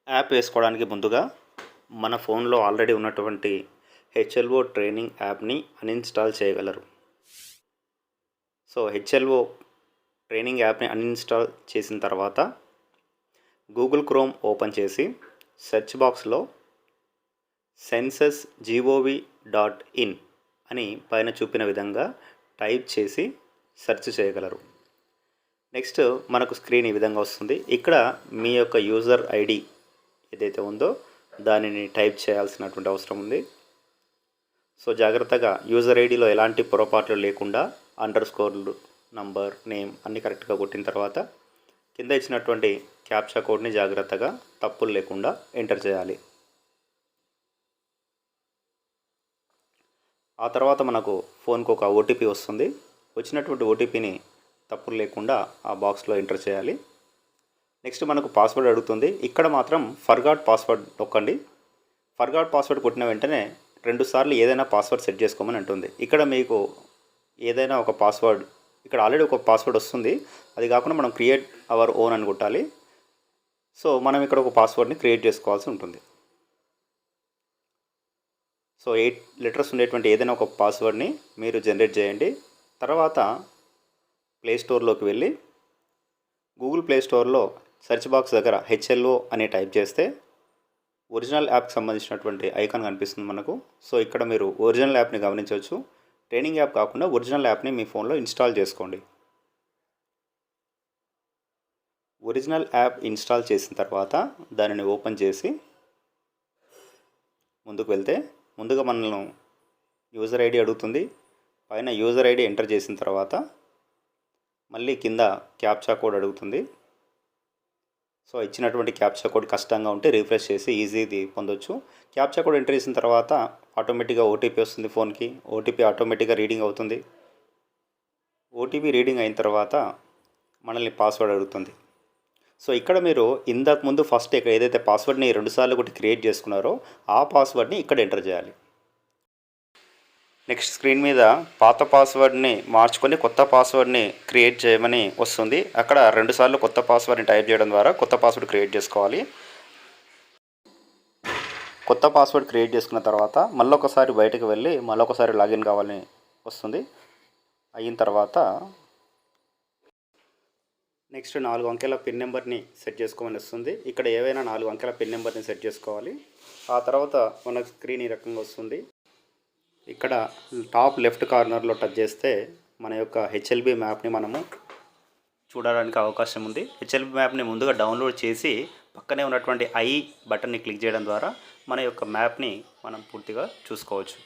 App వేసుకోవడానికి ముందుగా మన ఫోన్లో ఆల్రెడీ ఉన్నటువంటి హెచ్ఎల్ఓ ట్రైనింగ్ యాప్ని అన్ఇన్స్టాల్ చేయగలరు. సో హెచ్ఎల్ఓ ట్రైనింగ్ యాప్ని అన్ఇన్స్టాల్ చేసిన తర్వాత గూగుల్ క్రోమ్ ఓపెన్ చేసి సెర్చ్ బాక్స్లో census.gov.in అని పైన చూపిన విధంగా టైప్ చేసి సెర్చ్ చేయగలరు. నెక్స్ట్ మనకు స్క్రీన్ ఈ విధంగా వస్తుంది. ఇక్కడ మీ యొక్క యూజర్ ఐడి ఏదైతే ఉందో దానిని టైప్ చేయాల్సినటువంటి అవసరం ఉంది. సో జాగ్రత్తగా యూజర్ ఐడిలో ఎలాంటి పొరపాట్లు లేకుండా అండర్స్కోర్లు, నంబర్, నేమ్ అన్నీ కరెక్ట్గా కొట్టిన తర్వాత కింద ఇచ్చినటువంటి క్యాప్చా కోడ్ని జాగ్రత్తగా తప్పులు లేకుండా ఎంటర్ చేయాలి. ఆ తర్వాత మనకు ఫోన్కు ఒక ఓటీపీ వస్తుంది. వచ్చినటువంటి ఓటీపీని తప్పులు లేకుండా ఆ బాక్స్లో ఎంటర్ చేయాలి. నెక్స్ట్ మనకు పాస్వర్డ్ అడుగుతుంది. ఇక్కడ మాత్రం ఫర్గాట్ పాస్వర్డ్ నొక్కండి. ఫర్గాట్ పాస్వర్డ్ కొట్టిన వెంటనే 2 సార్లు ఏదైనా పాస్వర్డ్ సెట్ చేసుకోమని అంటుంది. ఇక్కడ మీకు ఏదైనా ఒక పాస్వర్డ్, ఇక్కడ ఆల్రెడీ ఒక పాస్వర్డ్ వస్తుంది, అది కాకుండా మనం క్రియేట్ అవర్ ఓన్ అని కొట్టాలి. సో మనం ఇక్కడ ఒక పాస్వర్డ్ని క్రియేట్ చేసుకోవాల్సి ఉంటుంది. సో 8 లెటర్స్ ఉండేటువంటి ఏదైనా ఒక పాస్వర్డ్ని మీరు జనరేట్ చేయండి. తర్వాత ప్లే స్టోర్లోకి వెళ్ళి గూగుల్ ప్లే స్టోర్లో సెర్చ్ బాక్స్ దగ్గర హెచ్ఎల్ఓ అని టైప్ చేస్తే ఒరిజినల్ యాప్కి సంబంధించినటువంటి ఐకాన్ కనిపిస్తుంది మనకు. సో ఇక్కడ మీరు ఒరిజినల్ యాప్ని గమనించవచ్చు. ట్రైనింగ్ యాప్ కాకుండా ఒరిజినల్ యాప్ని మీ ఫోన్లో ఇన్స్టాల్ చేసుకోండి. ఒరిజినల్ యాప్ ఇన్స్టాల్ చేసిన తర్వాత దానిని ఓపెన్ చేసి ముందుకు వెళ్తే ముందుగా మనల్ని యూజర్ ఐడి అడుగుతుంది. పైన యూజర్ ఐడి ఎంటర్ చేసిన తర్వాత మళ్ళీ కింద క్యాప్చా కోడ్ అడుగుతుంది. సో ఇచ్చినటువంటి క్యాప్చా కోడ్ కష్టంగా ఉంటే రిఫ్రెష్ చేసి ఈజీది పొందొచ్చు. క్యాప్చా కోడ్ ఎంటర్ చేసిన తర్వాత ఆటోమేటిక్గా ఓటీపీ వస్తుంది ఫోన్కి. ఓటీపీ ఆటోమేటిక్గా రీడింగ్ అవుతుంది. ఓటీపీ రీడింగ్ అయిన తర్వాత మనల్ని పాస్వర్డ్ అడుగుతుంది. సో ఇక్కడ మీరు ఇంతకుముందు ఫస్ట్ ఇక్కడ ఏదైతే పాస్వర్డ్ని 2 సార్లు ఒకటి క్రియేట్ చేసుకున్నారో ఆ పాస్వర్డ్ని ఇక్కడ ఎంటర్ చేయాలి. నెక్స్ట్ స్క్రీన్ మీద పాత పాస్వర్డ్ని మార్చుకొని కొత్త పాస్వర్డ్ని క్రియేట్ చేయమని వస్తుంది. అక్కడ 2 సార్లు కొత్త పాస్వర్డ్ని టైప్ చేయడం ద్వారా కొత్త పాస్వర్డ్ క్రియేట్ చేసుకోవాలి. కొత్త పాస్వర్డ్ క్రియేట్ చేసుకున్న తర్వాత మళ్ళొకసారి బయటకు వెళ్ళి మళ్ళొకసారి లాగిన్ కావాలని వస్తుంది. అయిన తర్వాత నెక్స్ట్ 4 అంకెల పిన్ నెంబర్ని సెట్ చేసుకోమని వస్తుంది. ఇక్కడ ఏవైనా 4 అంకెల పిన్ నెంబర్ని సెట్ చేసుకోవాలి. ఆ తర్వాత మనకు స్క్రీన్ ఈ రకంగా వస్తుంది. ఇక్కడ టాప్ లెఫ్ట్ కార్నర్లో టచ్ చేస్తే మన యొక్క హెచ్ఎల్బి మ్యాప్ని మనము చూడడానికి అవకాశం ఉంది. హెచ్ఎల్బి మ్యాప్ని ముందుగా డౌన్లోడ్ చేసి పక్కనే ఉన్నటువంటి ఐ బటన్ని క్లిక్ చేయడం ద్వారా మన యొక్క మ్యాప్ని మనం పూర్తిగా చూసుకోవచ్చు.